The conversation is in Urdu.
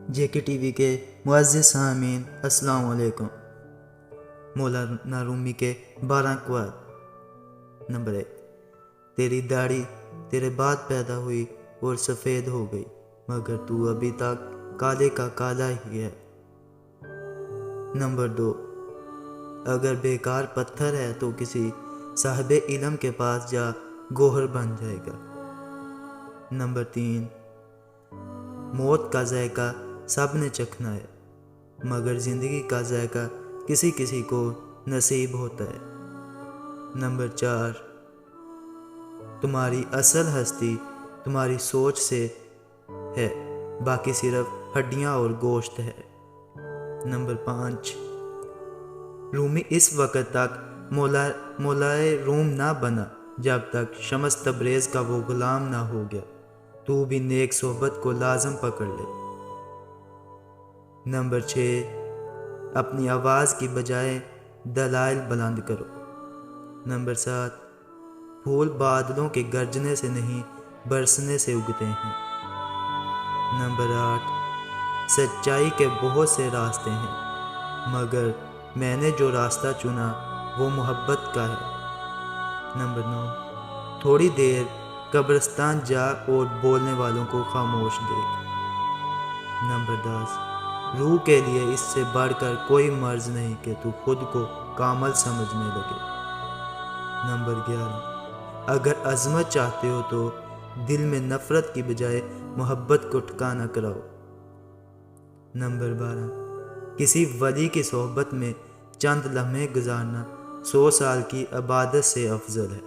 جے کے ٹی وی کے معزز سامعین السلام علیکم۔ مولانا رومی کے 12 اقوال۔ نمبر 1، تیری داڑھی تیرے بعد پیدا ہوئی اور سفید ہو گئی، مگر تو ابھی تک کالے کا کالا ہی ہے۔ نمبر 2، اگر بیکار پتھر ہے تو کسی صاحب علم کے پاس جا، گوہر بن جائے گا۔ نمبر 3، موت کا ذائقہ سب نے چکھنا ہے، مگر زندگی کا ذائقہ کسی کسی کو نصیب ہوتا ہے۔ نمبر 4، تمہاری اصل ہستی تمہاری سوچ سے ہے، باقی صرف ہڈیاں اور گوشت ہے۔ نمبر 5، رومی اس وقت تک مولائے روم نہ بنا جب تک شمس تبریز کا وہ غلام نہ ہو گیا۔ تو بھی نیک صحبت کو لازم پکڑ لے۔ نمبر 6، اپنی آواز کی بجائے دلائل بلند کرو۔ نمبر 7، پھول بادلوں کے گرجنے سے نہیں برسنے سے اگتے ہیں۔ نمبر 8، سچائی کے بہت سے راستے ہیں، مگر میں نے جو راستہ چنا وہ محبت کا ہے۔ نمبر 9، تھوڑی دیر قبرستان جا اور بولنے والوں کو خاموش دیکھ۔ نمبر 10، روح کے لیے اس سے بڑھ کر کوئی مرض نہیں کہ تو خود کو کامل سمجھنے لگے۔ نمبر 11، اگر عظمت چاہتے ہو تو دل میں نفرت کی بجائے محبت کو ٹھکانہ کراؤ۔ نمبر 12، کسی ولی کی صحبت میں چند لمحے گزارنا 100 سال کی عبادت سے افضل ہے۔